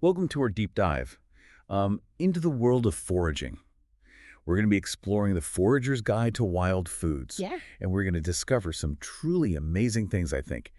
Welcome to our deep dive into the world of foraging. We're going to be exploring the Forager's Guide to Wild Foods, Yeah. and we're going to discover some truly amazing things, I think,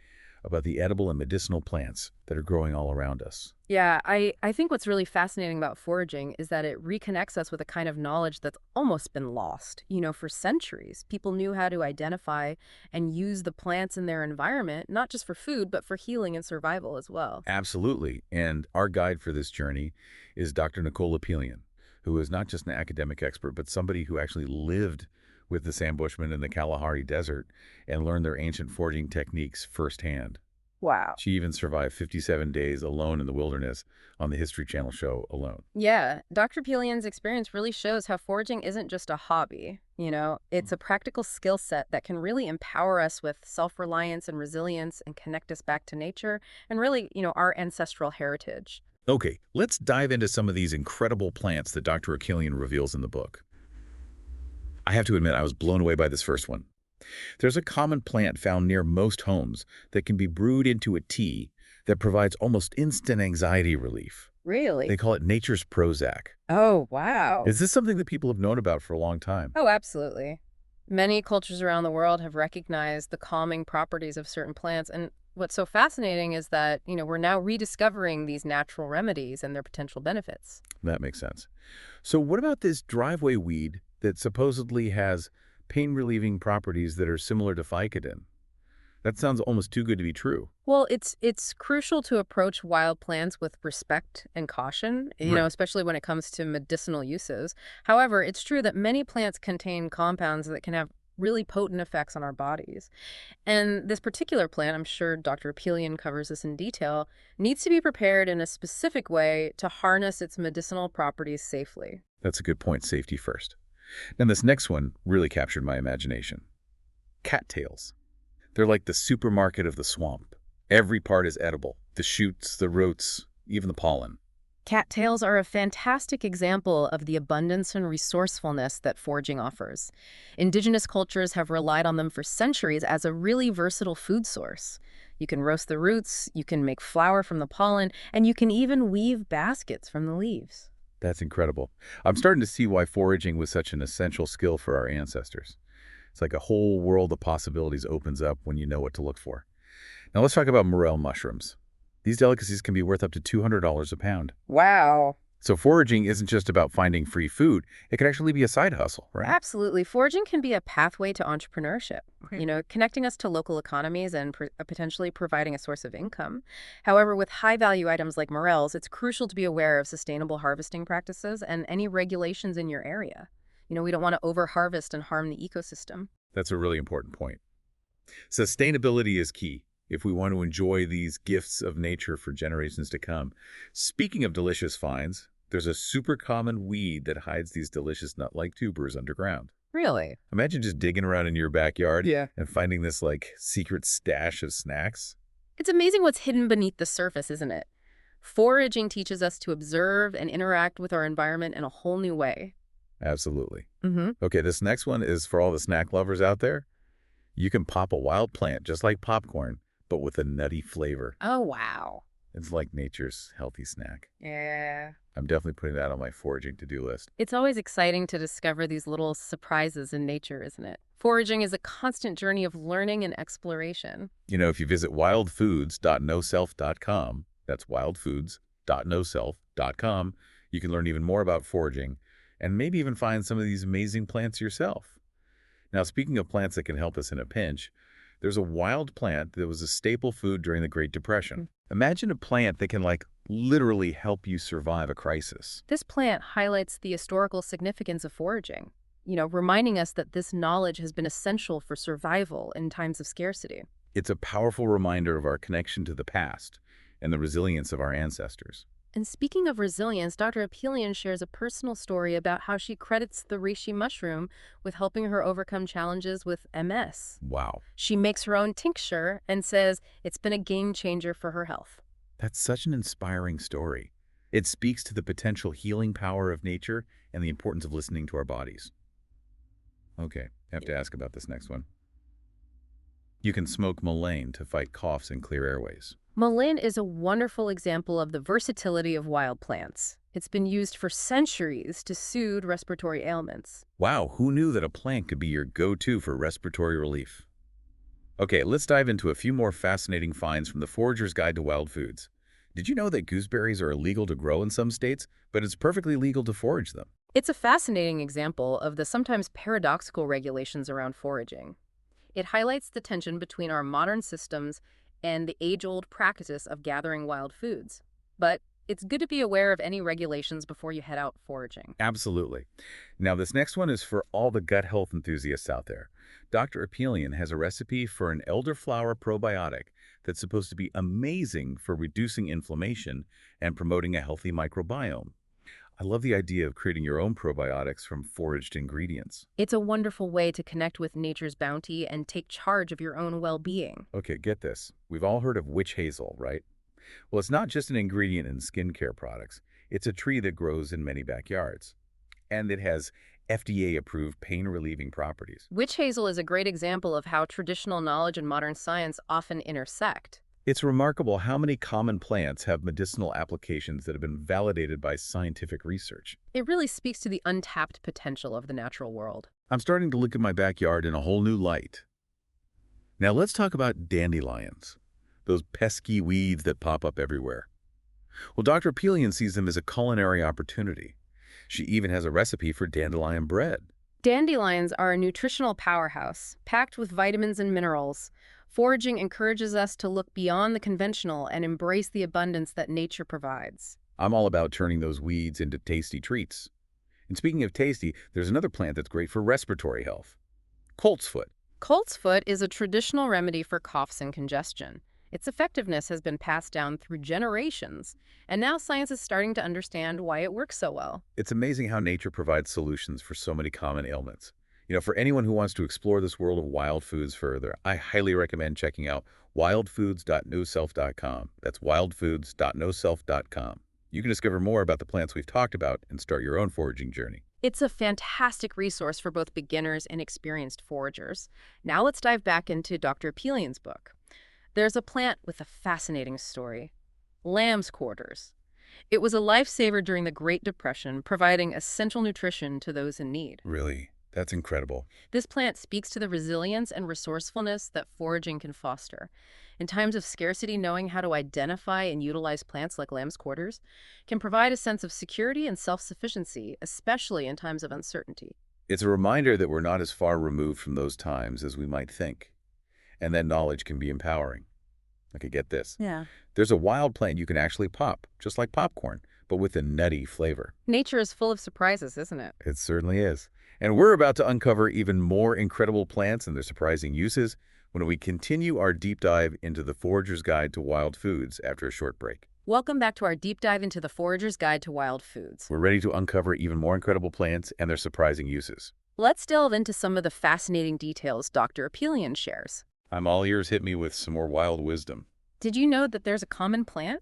about the edible and medicinal plants that are growing all around us. Yeah, I think what's really fascinating about foraging is that it reconnects us with a kind of knowledge that's almost been lost. For centuries, people knew how to identify and use the plants in their environment, not just for food, but for healing and survival as well. Absolutely. And our guide for this journey is Dr. Nicole Apelian, who is not just an academic expert, but somebody who actually lived with the San Bushmen in the Kalahari Desert and learned their ancient foraging techniques firsthand. Wow. She even survived 57 days alone in the wilderness on the History Channel show Alone. Yeah, Dr. Pelian's experience really shows how foraging isn't just a hobby. It's a practical skill set that can really empower us with self-reliance and resilience and connect us back to nature and really, our ancestral heritage. Okay, let's dive into some of these incredible plants that Dr. Achillian reveals in the book. I have to admit, I was blown away by this first one. There's a common plant found near most homes that can be brewed into a tea that provides almost instant anxiety relief. They Really? call it nature's Prozac. Oh, wow. Is this something that people have known about for a long time? Oh, absolutely. Many cultures around the world have recognized the calming properties of certain plants. And what's so fascinating is that, we're now rediscovering these natural remedies and their potential benefits. That makes sense. So what about this driveway weed that supposedly has pain-relieving properties that are similar to Vicodin? That sounds almost too good to be true. Well, it's crucial to approach wild plants with respect and caution, Right. especially when it comes to medicinal uses. However, it's true that many plants contain compounds that can have really potent effects on our bodies. And this particular plant, I'm sure Dr. Apelian covers this in detail, needs to be prepared in a specific way to harness its medicinal properties safely. That's a good point, safety first. Now this next one really captured my imagination. Cattails. They're like the supermarket of the swamp. Every part is edible. The shoots, the roots, even the pollen. Cattails are a fantastic example of the abundance and resourcefulness that foraging offers. Indigenous cultures have relied on them for centuries as a really versatile food source. You can roast the roots, you can make flour from the pollen, and you can even weave baskets from the leaves. That's incredible. I'm starting to see why foraging was such an essential skill for our ancestors. It's like a whole world of possibilities opens up when you know what to look for. Now let's talk about morel mushrooms. These delicacies can be worth up to $200 a pound. Wow. So foraging isn't just about finding free food. It can actually be a side hustle, right? Absolutely. Foraging can be a pathway to entrepreneurship, Okay. connecting us to local economies and potentially providing a source of income. However, with high value items like morels, it's crucial to be aware of sustainable harvesting practices and any regulations in your area. We don't want to over harvest and harm the ecosystem. That's a really important point. Sustainability is key if we want to enjoy these gifts of nature for generations to come. Speaking of delicious finds, there's a super common weed that hides these delicious nut-like tubers underground. Really? Imagine just digging around in your backyard Yeah. and finding this like secret stash of snacks. It's amazing what's hidden beneath the surface, isn't it? Foraging teaches us to observe and interact with our environment in a whole new way. Absolutely. Mm-hmm. Okay, this next one is for all the snack lovers out there. You can pop a wild plant just like popcorn, but with a nutty flavor. Oh, wow. It's like nature's healthy snack. Yeah. I'm definitely putting that on my foraging to-do list. It's always exciting to discover these little surprises in nature, isn't it? Foraging is a constant journey of learning and exploration. If you visit wildfoods.noself.com, that's wildfoods.noself.com, you can learn even more about foraging and maybe even find some of these amazing plants yourself. Now, speaking of plants that can help us in a pinch, there's a wild plant that was a staple food during the Great Depression. Imagine a plant that can, literally help you survive a crisis. This plant highlights the historical significance of foraging, reminding us that this knowledge has been essential for survival in times of scarcity. It's a powerful reminder of our connection to the past and the resilience of our ancestors. And speaking of resilience, Dr. Apelian shares a personal story about how she credits the reishi mushroom with helping her overcome challenges with MS. Wow, She makes her own tincture and says it's been a game changer for her health. that's such an inspiring story. It speaks to the potential healing power of nature and the importance of listening to our bodies. Okay, I have to ask about this next one. You can smoke mullein to fight coughs and clear airways. Mullein is a wonderful example of the versatility of wild plants. It's been used for centuries to soothe respiratory ailments. Wow, who knew that a plant could be your go-to for respiratory relief? Okay, let's dive into a few more fascinating finds from the Forager's Guide to Wild Foods. Did you know that gooseberries are illegal to grow in some states, but it's perfectly legal to forage them? It's a fascinating example of the sometimes paradoxical regulations around foraging. It highlights the tension between our modern systems and the age-old practice of gathering wild foods. But it's good to be aware of any regulations before you head out foraging. Absolutely. Now, this next one is for all the gut health enthusiasts out there. Dr. Apelian has a recipe for an elderflower probiotic that's supposed to be amazing for reducing inflammation and promoting a healthy microbiome. I love the idea of creating your own probiotics from foraged ingredients. It's a wonderful way to connect with nature's bounty and take charge of your own well-being. Okay, get this. We've all heard of witch hazel, right? Well, it's not just an ingredient in skincare products. It's a tree that grows in many backyards. And it has FDA-approved pain-relieving properties. Witch hazel is a great example of how traditional knowledge and modern science often intersect. It's remarkable how many common plants have medicinal applications that have been validated by scientific research. It really speaks to the untapped potential of the natural world. I'm starting to look at my backyard in a whole new light. Now let's talk about dandelions, those pesky weeds that pop up everywhere. Well, Dr. Pelian sees them as a culinary opportunity. She even has a recipe for dandelion bread. Dandelions are a nutritional powerhouse, packed with vitamins and minerals. Foraging encourages us to look beyond the conventional and embrace the abundance that nature provides. I'm all about turning those weeds into tasty treats. And speaking of tasty, there's another plant that's great for respiratory health. Coltsfoot. Coltsfoot is a traditional remedy for coughs and congestion. Its effectiveness has been passed down through generations, and now science is starting to understand why it works so well. It's amazing how nature provides solutions for so many common ailments. For anyone who wants to explore this world of wild foods further, I highly recommend checking out wildfoods.noself.com. That's wildfoods.noself.com. You can discover more about the plants we've talked about and start your own foraging journey. It's a fantastic resource for both beginners and experienced foragers. Now let's dive back into Dr. Pelian's book. There's a plant with a fascinating story. Lamb's quarters. It was a lifesaver during the Great Depression, providing essential nutrition to those in need. Really? That's incredible. This plant speaks to the resilience and resourcefulness that foraging can foster. In times of scarcity, knowing how to identify and utilize plants like lamb's quarters can provide a sense of security and self-sufficiency, especially in times of uncertainty. It's a reminder that we're not as far removed from those times as we might think, and that knowledge can be empowering. Okay, get this. Yeah. There's a wild plant you can actually pop, just like popcorn, but with a nutty flavor. Nature is full of surprises, isn't it? It certainly is. And we're about to uncover even more incredible plants and their surprising uses when we continue our deep dive into the Forager's Guide to Wild Foods after a short break. Welcome back to our deep dive into the Forager's Guide to Wild Foods. We're ready to uncover even more incredible plants and their surprising uses. Let's delve into some of the fascinating details Dr. Apelian shares. I'm all ears. Hit me with some more wild wisdom. Did you know that there's a common plant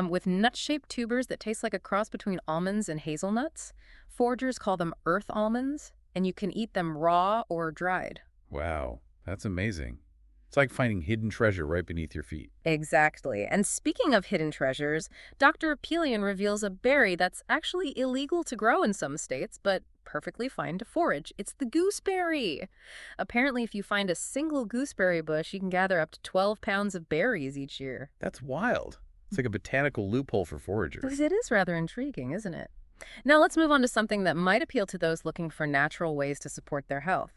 with nut-shaped tubers that taste like a cross between almonds and hazelnuts? Foragers call them earth almonds, and you can eat them raw or dried. Wow, that's amazing. It's like finding hidden treasure right beneath your feet. Exactly. And speaking of hidden treasures, Dr. Apelian reveals a berry that's actually illegal to grow in some states, but perfectly fine to forage. It's the gooseberry. Apparently, if you find a single gooseberry bush, you can gather up to 12 pounds of berries each year. That's wild. It's like a botanical loophole for foragers. It is rather intriguing, isn't it? Now let's move on to something that might appeal to those looking for natural ways to support their health.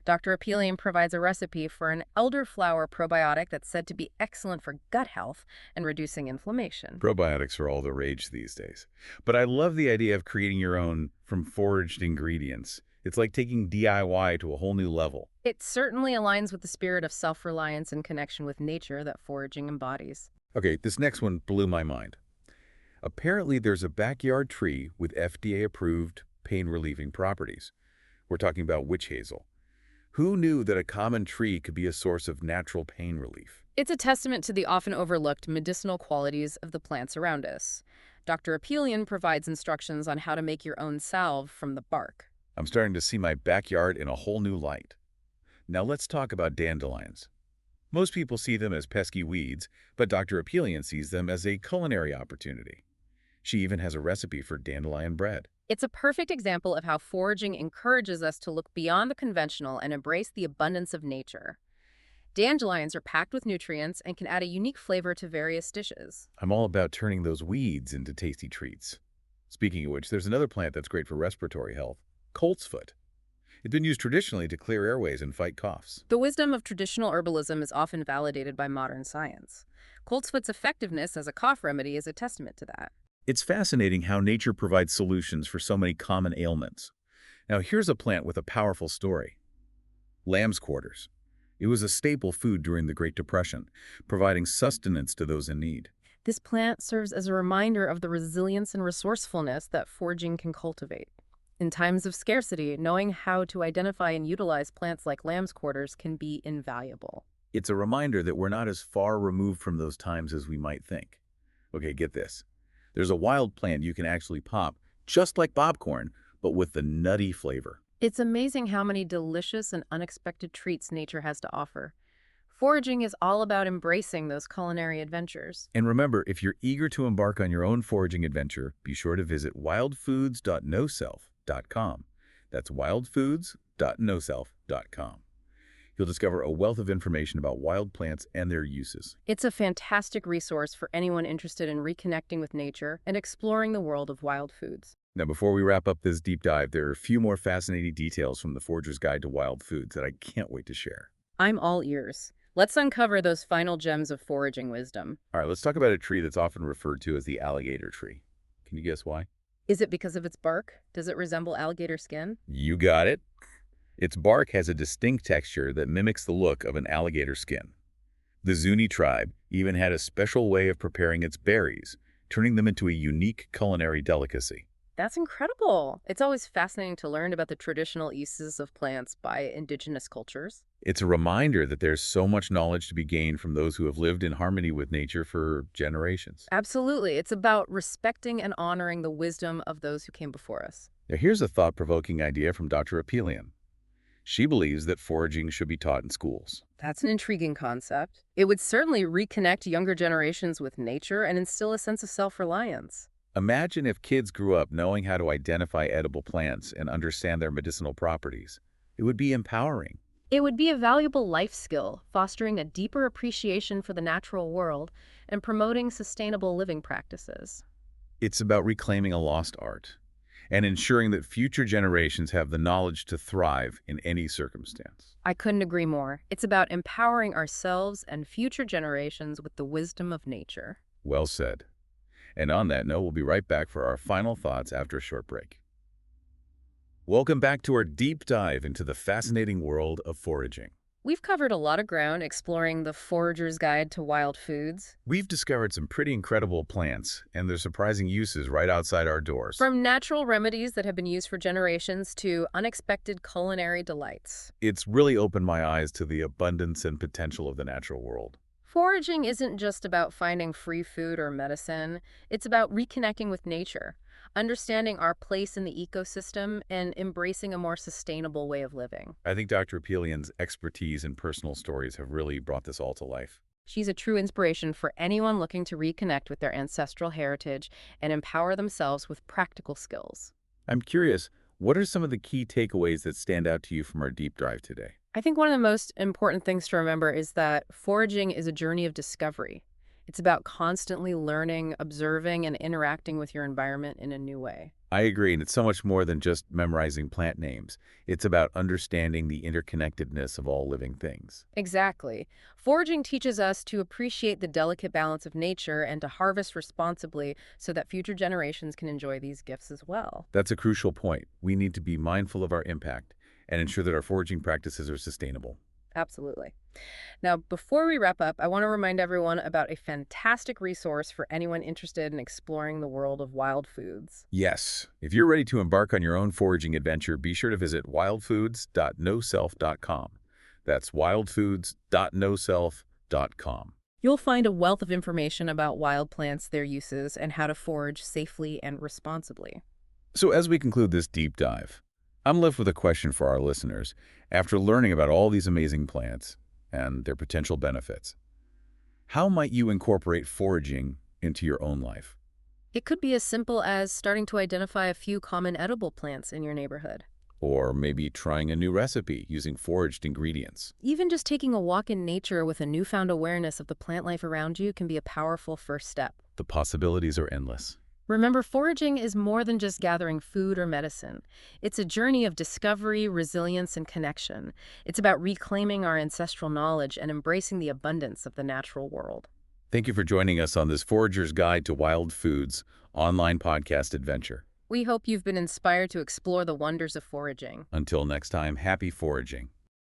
Dr. Apelian provides a recipe for an elderflower probiotic that's said to be excellent for gut health and reducing inflammation. Probiotics are all the rage these days. But I love the idea of creating your own from foraged ingredients. It's like taking DIY to a whole new level. It certainly aligns with the spirit of self-reliance and connection with nature that foraging embodies. Okay, this next one blew my mind. Apparently, there's a backyard tree with FDA-approved pain-relieving properties. We're talking about witch hazel. Who knew that a common tree could be a source of natural pain relief? It's a testament to the often overlooked medicinal qualities of the plants around us. Dr. Apelian provides instructions on how to make your own salve from the bark. I'm starting to see my backyard in a whole new light. Now let's talk about dandelions. Most people see them as pesky weeds, but Dr. Apelian sees them as a culinary opportunity. She even has a recipe for dandelion bread. It's a perfect example of how foraging encourages us to look beyond the conventional and embrace the abundance of nature. Dandelions are packed with nutrients and can add a unique flavor to various dishes. I'm all about turning those weeds into tasty treats. Speaking of which, there's another plant that's great for respiratory health, coltsfoot. It's been used traditionally to clear airways and fight coughs. The wisdom of traditional herbalism is often validated by modern science. Coltsfoot's effectiveness as a cough remedy is a testament to that. It's fascinating how nature provides solutions for so many common ailments. Now, here's a plant with a powerful story. Lamb's quarters. It was a staple food during the Great Depression, providing sustenance to those in need. This plant serves as a reminder of the resilience and resourcefulness that foraging can cultivate. In times of scarcity, knowing how to identify and utilize plants like lamb's quarters can be invaluable. It's a reminder that we're not as far removed from those times as we might think. Okay, get this. There's a wild plant you can actually pop, just like popcorn, but with the nutty flavor. It's amazing how many delicious and unexpected treats nature has to offer. Foraging is all about embracing those culinary adventures. And remember, if you're eager to embark on your own foraging adventure, be sure to visit wildfoods.noself.com. That's wildfoods.noself.com. You'll discover a wealth of information about wild plants and their uses. It's a fantastic resource for anyone interested in reconnecting with nature and exploring the world of wild foods. Now, before we wrap up this deep dive, there are a few more fascinating details from the Forager's Guide to Wild Foods that I can't wait to share. I'm all ears. Let's uncover those final gems of foraging wisdom. All right, let's talk about a tree that's often referred to as the alligator tree. Can you guess why? Is it because of its bark? Does it resemble alligator skin? You got it. Its bark has a distinct texture that mimics the look of an alligator skin. The Zuni tribe even had a special way of preparing its berries, turning them into a unique culinary delicacy. That's incredible. It's always fascinating to learn about the traditional uses of plants by indigenous cultures. It's a reminder that there's so much knowledge to be gained from those who have lived in harmony with nature for generations. Absolutely. It's about respecting and honoring the wisdom of those who came before us. Now, here's a thought-provoking idea from Dr. Apelian. She believes that foraging should be taught in schools. That's an intriguing concept. It would certainly reconnect younger generations with nature and instill a sense of self-reliance. Imagine if kids grew up knowing how to identify edible plants and understand their medicinal properties. It would be empowering. It would be a valuable life skill, fostering a deeper appreciation for the natural world and promoting sustainable living practices. It's about reclaiming a lost art and ensuring that future generations have the knowledge to thrive in any circumstance. I couldn't agree more. It's about empowering ourselves and future generations with the wisdom of nature. Well said. And on that note, we'll be right back for our final thoughts after a short break. Welcome back to our deep dive into the fascinating world of foraging. We've covered a lot of ground exploring the Forager's Guide to Wild Foods. We've discovered some pretty incredible plants and their surprising uses right outside our doors. From natural remedies that have been used for generations to unexpected culinary delights. It's really opened my eyes to the abundance and potential of the natural world. Foraging isn't just about finding free food or medicine. It's about reconnecting with nature, understanding our place in the ecosystem, and embracing a more sustainable way of living. I think Dr. Apelian's expertise and personal stories have really brought this all to life. She's a true inspiration for anyone looking to reconnect with their ancestral heritage and empower themselves with practical skills. I'm curious, what are some of the key takeaways that stand out to you from our deep dive today? I think one of the most important things to remember is that foraging is a journey of discovery. It's about constantly learning, observing, and interacting with your environment in a new way. I agree, and it's so much more than just memorizing plant names. It's about understanding the interconnectedness of all living things. Exactly. Foraging teaches us to appreciate the delicate balance of nature and to harvest responsibly so that future generations can enjoy these gifts as well. That's a crucial point. We need to be mindful of our impact and ensure that our foraging practices are sustainable. Absolutely. Now, before we wrap up, I want to remind everyone about a fantastic resource for anyone interested in exploring the world of wild foods. Yes, if you're ready to embark on your own foraging adventure, be sure to visit wildfoods.noself.com. That's wildfoods.noself.com. You'll find a wealth of information about wild plants, their uses, and how to forage safely and responsibly. So as we conclude this deep dive, I'm left with a question for our listeners. After learning about all these amazing plants, and their potential benefits. How might you incorporate foraging into your own life? It could be as simple as starting to identify a few common edible plants in your neighborhood. Or maybe trying a new recipe using foraged ingredients. Even just taking a walk in nature with a newfound awareness of the plant life around you can be a powerful first step. The possibilities are endless. Remember, foraging is more than just gathering food or medicine. It's a journey of discovery, resilience, and connection. It's about reclaiming our ancestral knowledge and embracing the abundance of the natural world. Thank you for joining us on this Forager's Guide to Wild Foods online podcast adventure. We hope you've been inspired to explore the wonders of foraging. Until next time, happy foraging.